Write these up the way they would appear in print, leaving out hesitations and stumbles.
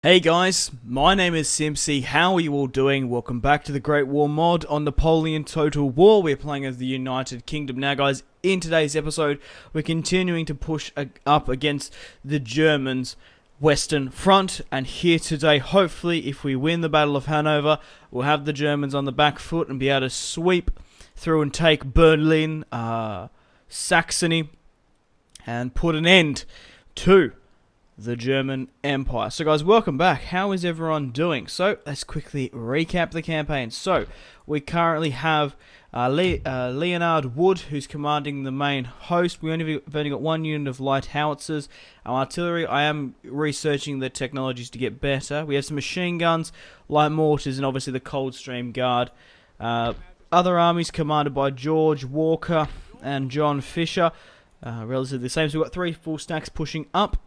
Hey guys, my name is Simpzy. How are you all doing? Welcome back to the Great War mod on Napoleon Total War. We're playing as the United Kingdom. Now guys, in today's episode, we're continuing to push up against the Germans' Western Front. And here today, hopefully, if we win the Battle of Hanover, we'll have the Germans on the back foot and be able to sweep through and take Berlin, Saxony, and put an end to the German Empire. So guys, welcome back. How is everyone doing? So let's quickly recap the campaign. So we currently have Leonard Wood, who's commanding the main host. We've only got one unit of light howitzers. Our artillery, I am researching the technologies to get better. We have some machine guns, light mortars, and obviously the Coldstream Guard. Other armies commanded by George Walker and John Fisher, relatively the same. So we've got 3 full stacks pushing up.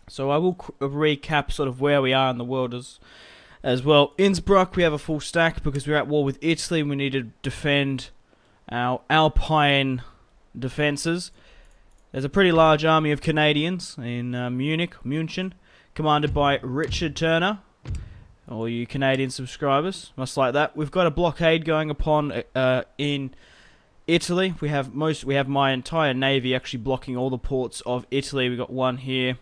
So I will recap sort of where we are in the world as well. Innsbruck, we have a full stack because we're at war with Italy. We need to defend our Alpine defences. There's a pretty large army of Canadians in München, commanded by Richard Turner. All you Canadian subscribers must like that. We've got a blockade going upon in Italy. We have my entire navy actually blocking all the ports of Italy. We've got one here.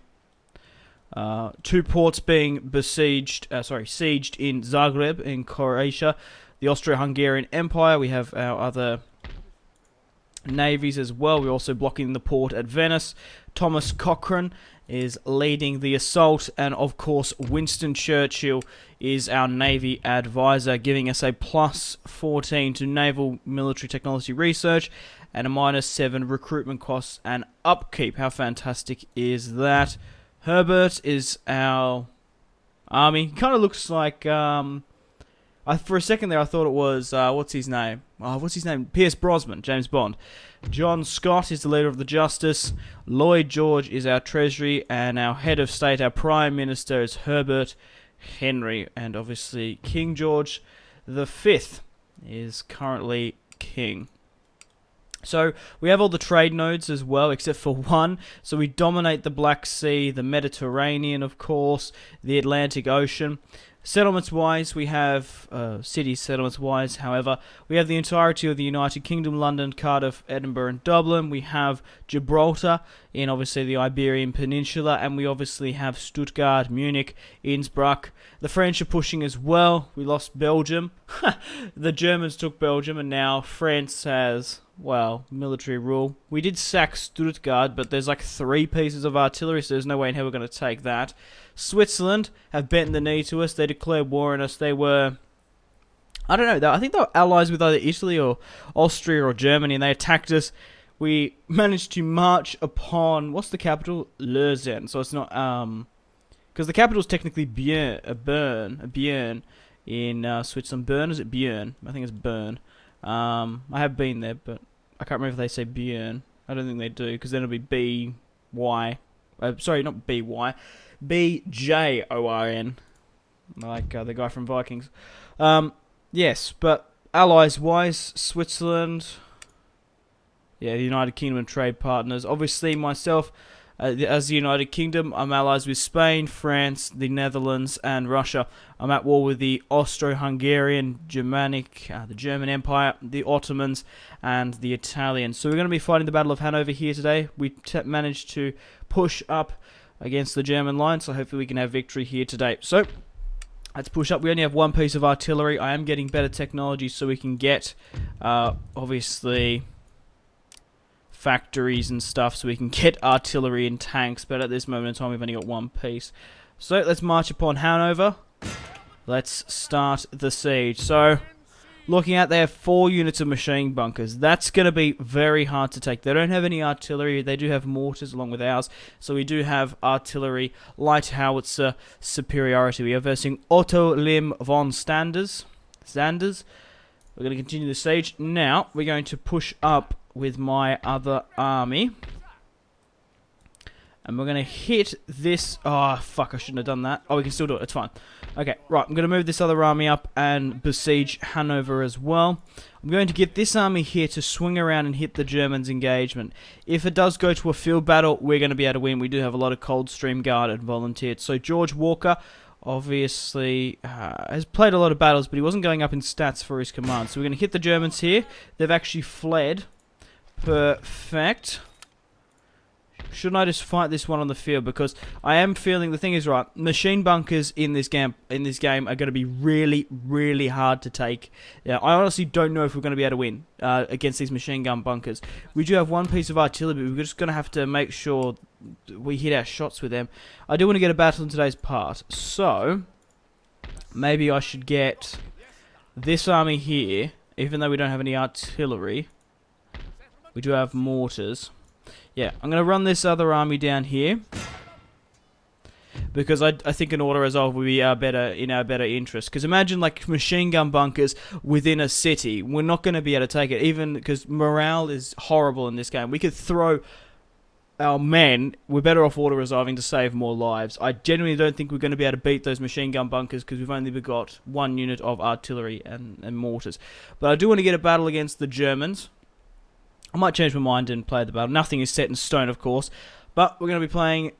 2 ports being sieged in Zagreb in Croatia. The Austro-Hungarian Empire, we have our other navies as well. We're also blocking the port at Venice. Thomas Cochrane is leading the assault, and of course Winston Churchill is our navy advisor, giving us a +14 to naval military technology research and a -7 recruitment costs and upkeep. How fantastic is that? Herbert is our army. Kind of looks like, for a second there I thought it was, what's his name? Pierce Brosnan, James Bond. John Scott is the leader of the Justice. Lloyd George is our treasury, and our head of state, our prime minister, is Herbert Henry. And obviously King George V is currently king. So we have all the trade nodes as well, except for one. So we dominate the Black Sea, the Mediterranean, of course, the Atlantic Ocean. Settlements-wise, we have city settlements-wise. However, we have the entirety of the United Kingdom: London, Cardiff, Edinburgh, and Dublin. We have Gibraltar in obviously the Iberian Peninsula, and we obviously have Stuttgart, Munich, Innsbruck. The French are pushing as well. We lost Belgium. The Germans took Belgium, and now France has, well, military rule. We did sack Stuttgart, but there's like 3 pieces of artillery, so there's no way in hell we're going to take that. Switzerland have bent the knee to us. They declared war on us. They were, I don't know, I think they were allies with either Italy or Austria or Germany, and they attacked us. We managed to march upon, what's the capital? Lausanne. So it's not, because the capital is technically Bern in Switzerland. Bern, is it Bern? I think it's Bern. I have been there, but I can't remember if they say Björn. I don't think they do, because then it'll be B-Y. Sorry, not B-Y. B-J-O-R-N. Like the guy from Vikings. Yes, but allies-wise, Switzerland. Yeah, the United Kingdom and trade partners. Obviously, myself, as the United Kingdom, I'm allies with Spain, France, the Netherlands, and Russia. I'm at war with the Austro-Hungarian, the German Empire, the Ottomans, and the Italians. So we're going to be fighting the Battle of Hanover here today. We managed to push up against the German line, so hopefully we can have victory here today. So let's push up. We only have 1 piece of artillery. I am getting better technology so we can get, obviously, factories and stuff, so we can get artillery and tanks, but at this moment in time we've only got 1 piece. So let's march upon Hanover. Let's start the siege. So looking at, they have 4 units of machine bunkers. That's going to be very hard to take. They don't have any artillery. They do have mortars along with ours, so we do have artillery, light howitzer superiority. We are versing Otto Lim von Sanders. We're going to continue the siege. Now we're going to push up with my other army, And we're going to hit this. Oh, fuck, I shouldn't have done that. Oh, we can still do it. It's fine. Okay, right. I'm going to move this other army up and besiege Hanover as well. I'm going to get this army here to swing around and hit the Germans' engagement. If it does go to a field battle, we're going to be able to win. We do have a lot of Coldstream Guard and volunteered. So George Walker obviously has played a lot of battles, but he wasn't going up in stats for his command. So we're going to hit the Germans here. They've actually fled. Perfect. Shouldn't I just fight this one on the field? Because I am feeling, the thing is, right, machine bunkers in this game are going to be really, really hard to take. Yeah, I honestly don't know if we're going to be able to win against these machine gun bunkers. We do have one piece of artillery, but we're just going to have to make sure we hit our shots with them. I do want to get a battle in today's part, so maybe I should get this army here, even though we don't have any artillery. We do have mortars. Yeah, I'm going to run this other army down here because I think an auto resolve would be in our better interest. Because imagine like machine gun bunkers within a city. We're not going to be able to take it, even because morale is horrible in this game. We could throw our men. We're better off auto resolving to save more lives. I genuinely don't think we're going to be able to beat those machine gun bunkers because we've only got one unit of artillery and mortars. But I do want to get a battle against the Germans. I might change my mind and play the battle. Nothing is set in stone, of course. But we're going to be playing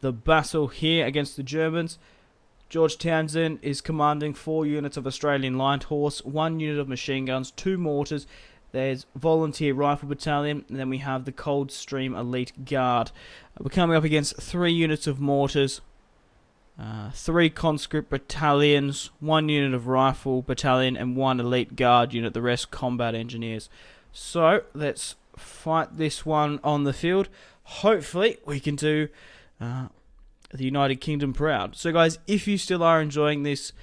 the battle here against the Germans. George Townsend is commanding 4 units of Australian Light Horse, 1 unit of machine guns, 2 mortars. There's Volunteer Rifle Battalion, and then we have the Coldstream Elite Guard. We're coming up against 3 units of mortars, 3 conscript battalions, 1 unit of Rifle Battalion, and 1 Elite Guard unit, the rest combat engineers. So, let's fight this one on the field. Hopefully, we can do the United Kingdom proud. So, guys, if you still are enjoying this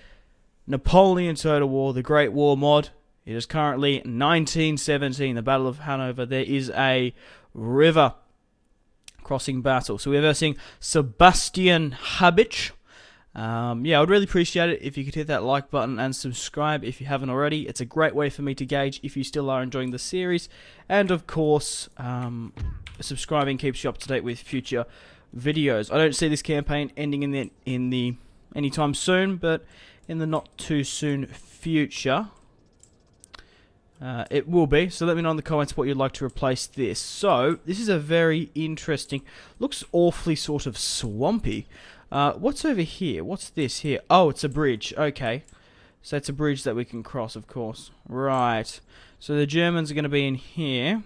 Napoleon Total War, the Great War mod, it is currently 1917, the Battle of Hanover. There is a river crossing battle. So, we're versing Sebastian Habich. Yeah, I would really appreciate it if you could hit that like button and subscribe if you haven't already. It's a great way for me to gauge if you still are enjoying the series. And of course, subscribing keeps you up to date with future videos. I don't see this campaign ending in the anytime soon, but in the not too soon future, it will be. So let me know in the comments what you'd like to replace this. So this is a very interesting, looks awfully sort of swampy. What's over here? What's this here? Oh, it's a bridge. Okay. So it's a bridge that we can cross, of course. Right. So the Germans are going to be in here.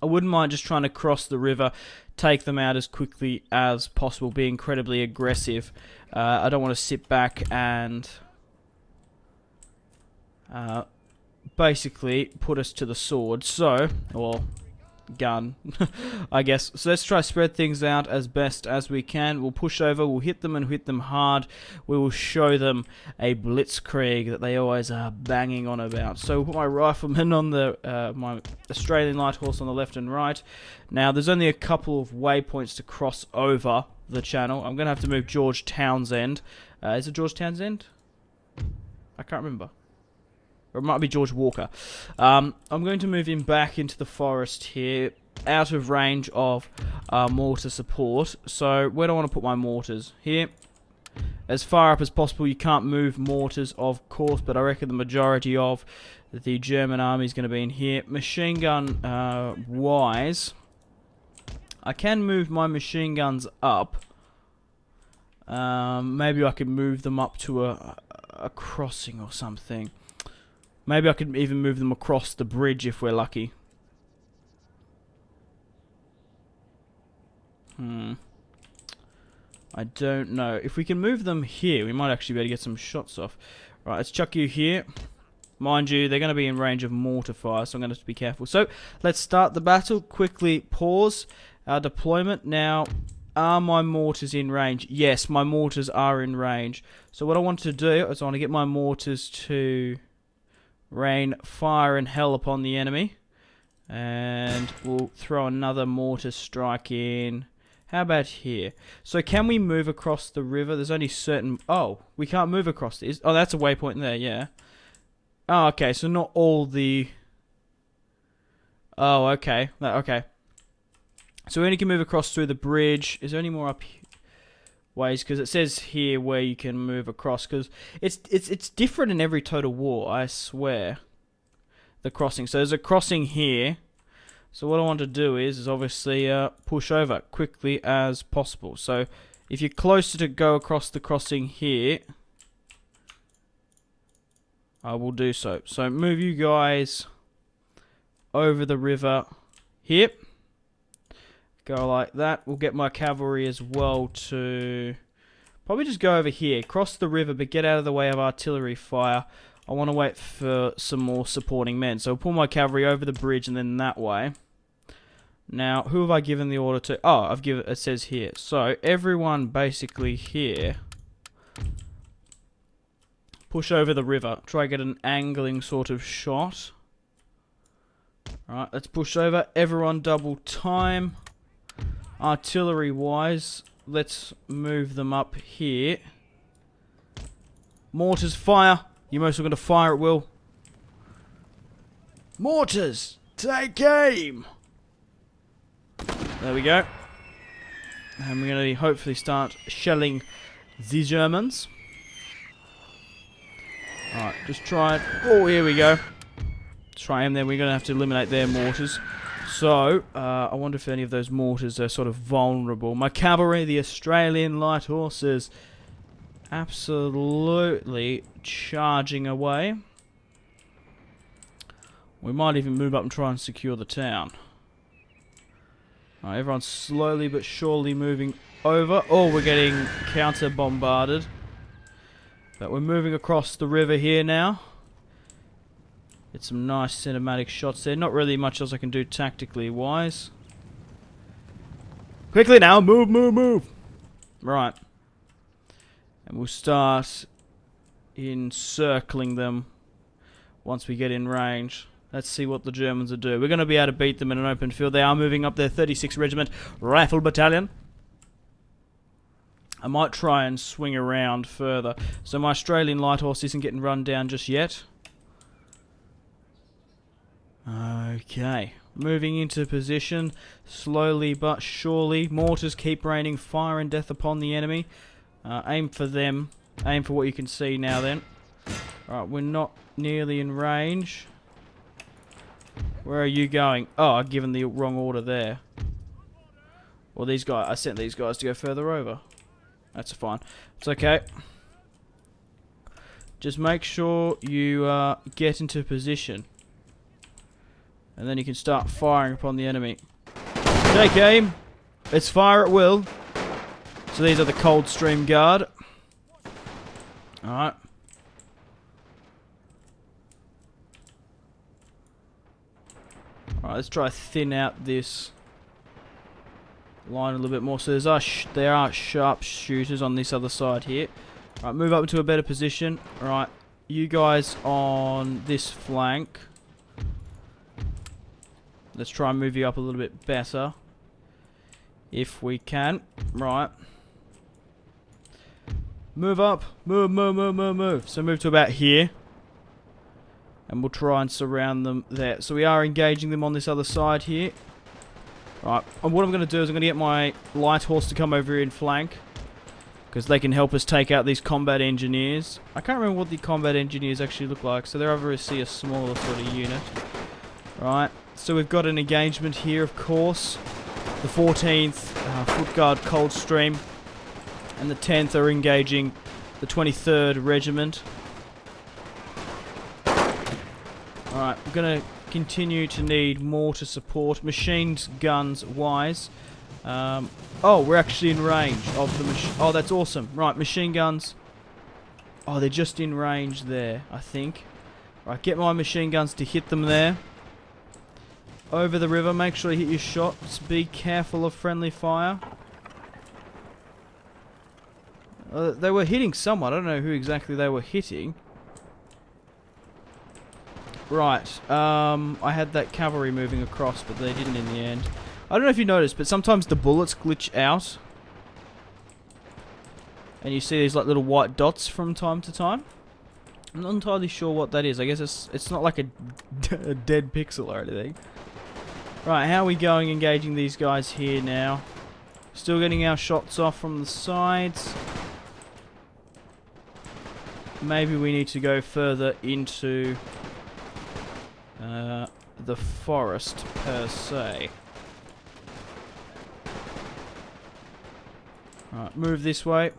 I wouldn't mind just trying to cross the river, take them out as quickly as possible, be incredibly aggressive. I don't want to sit back and basically put us to the sword. So, or gun, I guess. So let's try to spread things out as best as we can. We'll push over, we'll hit them and hit them hard. We will show them a blitzkrieg that they always are banging on about. So we'll put my riflemen on the my Australian Light Horse on the left and right. Now there's only a couple of waypoints to cross over the channel. I'm going to have to move George Townsend. Is it George Townsend? I can't remember. Or it might be George Walker. I'm going to move him back into the forest here, out of range of mortar support. So where do I want to put my mortars? Here. As far up as possible. You can't move mortars, of course, but I reckon the majority of the German army is going to be in here. Machine gun wise, I can move my machine guns up. Maybe I could move them up to a crossing or something. Maybe I could even move them across the bridge if we're lucky. I don't know. If we can move them here, we might actually be able to get some shots off. Right, let's chuck you here. Mind you, they're going to be in range of mortar fire, so I'm going to have to be careful. So, let's start the battle. Quickly pause our deployment. Now, are my mortars in range? Yes, my mortars are in range. So what I want to do is I want to get my mortars to rain fire and hell upon the enemy. And we'll throw another mortar strike in. How about here? So can we move across the river? There's only certain... Oh, we can't move across this. Oh, that's a waypoint there, yeah. Oh, okay, so not all the... Oh, okay. Okay. So we only can move across through the bridge. Is there any more up ways? Because it says here where you can move across. Because it's different in every Total War, I swear. The crossing. So there's a crossing here. So what I want to do is obviously push over quickly as possible. So if you're closer to go across the crossing here, I will do so. So move you guys over the river here. Go like that. We'll get my cavalry as well to probably just go over here. Cross the river, but get out of the way of artillery fire. I want to wait for some more supporting men. So I'll pull my cavalry over the bridge and then that way. Now, who have I given the order to? Oh, I've given. It says here. So everyone basically here push over the river. Try to get an angling sort of shot. Alright, let's push over. Everyone double time. Artillery-wise, let's move them up here. Mortars, fire. You most are going to fire at will. Mortars, take aim. There we go. And we're going to hopefully start shelling the Germans. Alright, just try it. Oh, here we go. Try them, then we're going to have to eliminate their mortars. So, I wonder if any of those mortars are sort of vulnerable. My cavalry, the Australian light horses, absolutely charging away. We might even move up and try and secure the town. Alright, everyone's slowly but surely moving over. Oh, we're getting counter-bombarded. But we're moving across the river here now. Get some nice cinematic shots there. Not really much else I can do tactically wise. Quickly now, move, move, move. Right. And we'll start encircling them once we get in range. Let's see what the Germans will do. We're going to be able to beat them in an open field. They are moving up their 36th Regiment Rifle Battalion. I might try and swing around further. So my Australian light horse isn't getting run down just yet. Okay. Moving into position. Slowly but surely. Mortars keep raining fire and death upon the enemy. Aim for them. Aim for what you can see now then. Alright, we're not nearly in range. Where are you going? Oh, I've given the wrong order there. Well, these guys, I sent these guys to go further over. That's fine. It's okay. Just make sure you get into position. And then you can start firing upon the enemy. Take aim. It's fire at will. So these are the Coldstream Guard. Alright. Alright, let's try to thin out this line a little bit more. So there are sharp shooters on this other side here. Alright, move up into a better position. Alright, you guys on this flank. Let's try and move you up a little bit better. If we can. Right. Move up. Move, move, move, move, move. So move to about here. And we'll try and surround them there. So we are engaging them on this other side here. Right. And what I'm going to do is I'm going to get my light horse to come over here in flank. Because they can help us take out these combat engineers. I can't remember what the combat engineers actually look like. So they're obviously a smaller sort of unit. Right. So we've got an engagement here, of course. The 14th Foot Guard Coldstream and the 10th are engaging the 23rd Regiment. Alright, we're going to continue to need mortar support. Machines, guns wise. Oh, we're actually in range of the machine. Oh, that's awesome. Right, machine guns. Oh, they're just in range there, I think. Right, get my machine guns to hit them there. Over the river, make sure you hit your shots. Be careful of friendly fire. They were hitting someone. I don't know who exactly they were hitting. Right. I had that cavalry moving across, but they didn't in the end. I don't know if you noticed, but sometimes the bullets glitch out. And you see these like little white dots from time to time. I'm not entirely sure what that is. I guess it's not like a dead pixel or anything. Right, how are we going engaging these guys here now? Still getting our shots off from the sides. Maybe we need to go further into the forest per se. Right, move this way.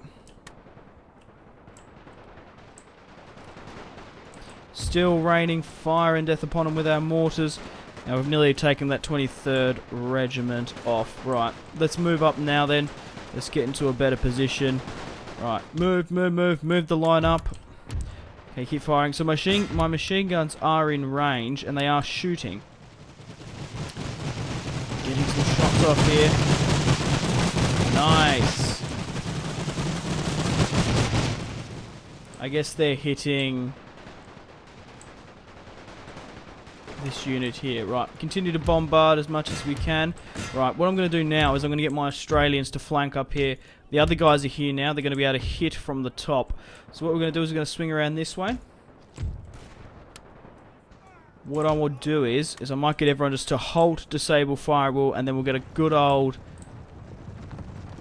Still raining fire and death upon them with our mortars. Now we've nearly taken that 23rd Regiment off. Right, let's move up now then. Let's get into a better position. Right, move the line up. Okay, keep firing. So my machine guns are in range and they are shooting. Getting some shots off here. Nice. I guess they're hitting this unit here. Right, continue to bombard as much as we can. Right, what I'm going to do now is I'm going to get my Australians to flank up here. The other guys are here now. They're going to be able to hit from the top. So what we're going to do is we're going to swing around this way. What I will do is I might get everyone just to halt, disable firewall, and then we'll get a good old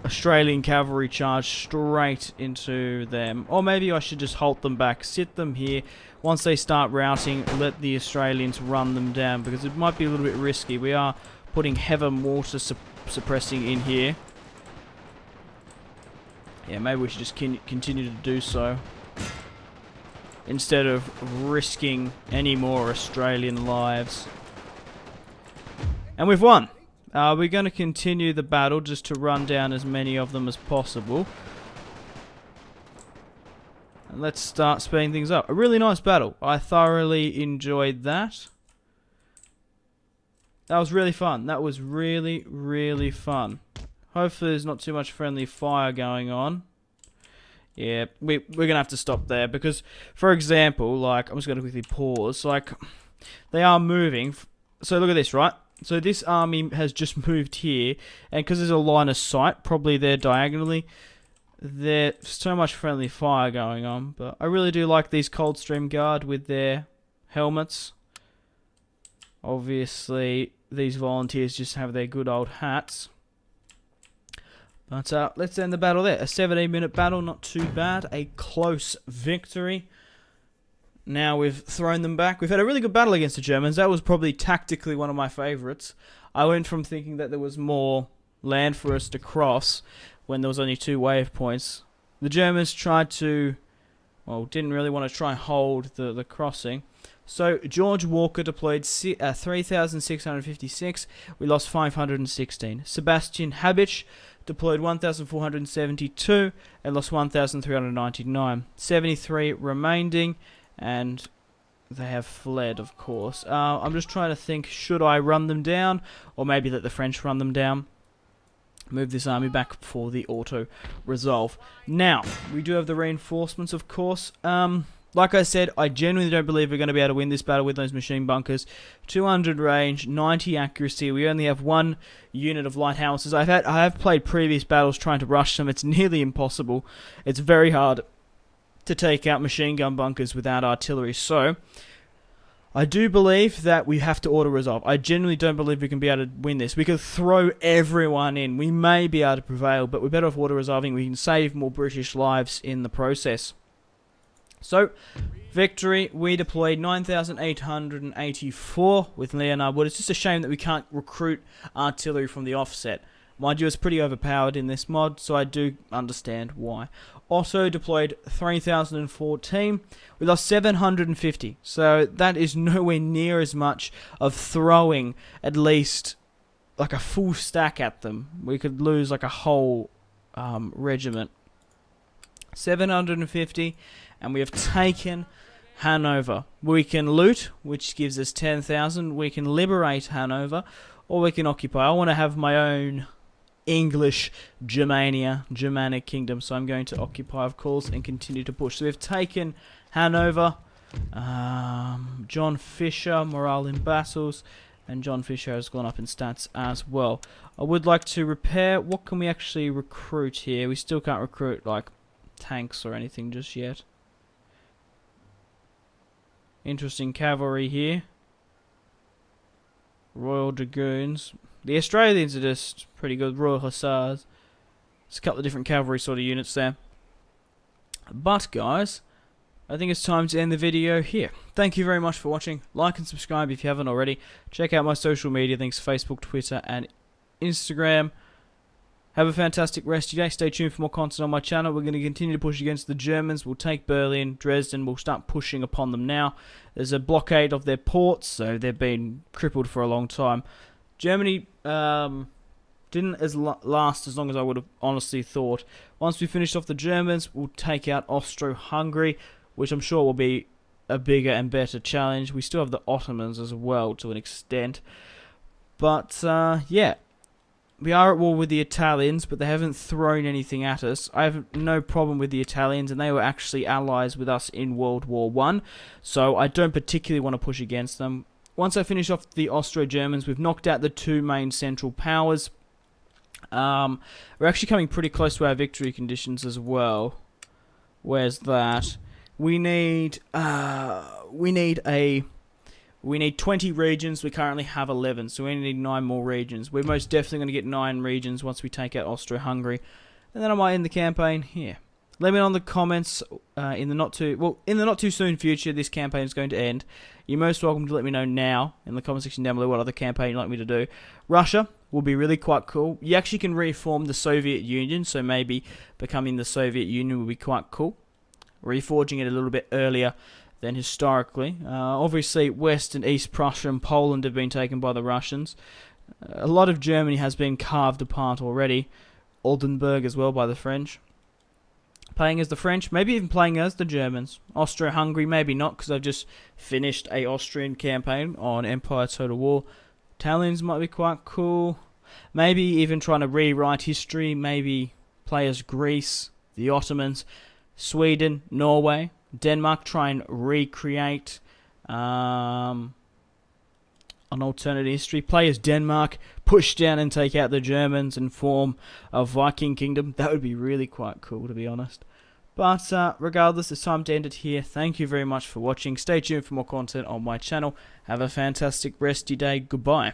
Australian cavalry charge straight into them. Or maybe I should just halt them back, sit them here. Once they start routing, let the Australians run them down, because it might be a little bit risky. We are putting heavy mortar suppressing in here. Yeah, maybe we should just continue to do so, instead of risking any more Australian lives. And we've won! We're going to continue the battle just to run down as many of them as possible. And let's start speeding things up. A really nice battle. I thoroughly enjoyed that. That was really fun. That was really, really fun. Hopefully there's not too much friendly fire going on. Yeah, we're going to have to stop there because, for example, like, I'm just going to quickly pause. Like, they are moving. So look at this, right? So this army has just moved here, and because there's a line of sight, probably there diagonally, there's so much friendly fire going on. But I really do like these Coldstream Guard with their helmets. Obviously, these volunteers just have their good old hats. But let's end the battle there. A 17-minute battle, not too bad. A close victory. Now we've thrown them back. We've had a really good battle against the Germans. That was probably tactically one of my favourites. I went from thinking that there was more land for us to cross when there was only 2 wave points. The Germans tried to, well, didn't really want to try and hold the crossing. So George Walker deployed 3,656. We lost 516. Sebastian Habich deployed 1,472 and lost 1,399. 73 remaining, and they have fled, of course. I'm just trying to think, should I run them down, or maybe let the French run them down? Move this army back for the auto-resolve. Now, we do have the reinforcements, of course. Like I said, I genuinely don't believe we're going to be able to win this battle with those machine bunkers. 200 range, 90 accuracy. We only have 1 unit of light howitzers. I have played previous battles trying to rush them. It's nearly impossible. It's very hard to take out machine gun bunkers without artillery. So, I do believe that we have to auto-resolve. I genuinely don't believe we can be able to win this. We could throw everyone in. We may be able to prevail, but we're better off auto-resolving. We can save more British lives in the process. So, victory. We deployed 9,884 with Leonard Wood. It's just a shame that we can't recruit artillery from the offset. Mind you, it's pretty overpowered in this mod, so I do understand why. Also deployed 3,014. We lost 750. So that is nowhere near as much of throwing at least like a full stack at them. We could lose like a whole regiment. 750, and we have taken Hanover. We can loot, which gives us 10,000. We can liberate Hanover, or we can occupy. I want to have my own English Germanic kingdom, so I'm going to occupy, of course, and continue to push. So we've taken Hanover, John Fisher, morale in battles, and John Fisher has gone up in stats as well. I would like to repair. What can we actually recruit here? We still can't recruit like tanks or anything just yet. Interesting cavalry here. Royal Dragoons. The Australians are just pretty good. Royal Hussars. There's a couple of different cavalry sort of units there. But guys, I think it's time to end the video here. Thank you very much for watching. Like and subscribe if you haven't already. Check out my social media links, Facebook, Twitter, and Instagram. Have a fantastic rest of your day. Stay tuned for more content on my channel. We're going to continue to push against the Germans. We'll take Berlin, Dresden. We'll start pushing upon them now. There's a blockade of their ports, so they've been crippled for a long time. Germany didn't last as long as I would have honestly thought. Once we finish off the Germans, we'll take out Austro-Hungary, which I'm sure will be a bigger and better challenge. We still have the Ottomans as well to an extent. But, yeah. We are at war with the Italians, but they haven't thrown anything at us. I have no problem with the Italians, and they were actually allies with us in World War I, so I don't particularly want to push against them. Once I finish off the Austro-Germans, we've knocked out the two main central powers. We're actually coming pretty close to our victory conditions as well. Where's that? We need 20 regions. We currently have 11, so we need 9 more regions. We're most definitely going to get 9 regions once we take out Austro-Hungary, and then I might end the campaign here. Let me know in the comments in the not too soon future this campaign is going to end. You're most welcome to let me know now in the comment section down below what other campaign you'd like me to do. Russia will be really quite cool. You actually can reform the Soviet Union, so maybe becoming the Soviet Union will be quite cool. Reforging it a little bit earlier than historically. Obviously, West and East Prussia and Poland have been taken by the Russians. A lot of Germany has been carved apart already. Oldenburg as well by the French. Playing as the French, maybe even playing as the Germans. Austro-Hungary, maybe not, because I've just finished a Austrian campaign on Empire Total War. Italians might be quite cool. Maybe even trying to rewrite history. Maybe play as Greece, the Ottomans, Sweden, Norway, Denmark. Try and recreate an alternative history. Play as Denmark, push down and take out the Germans and form a Viking kingdom. That would be really quite cool, to be honest. But regardless, it's time to end it here. Thank you very much for watching. Stay tuned for more content on my channel. Have a fantastic rest of your day. Goodbye.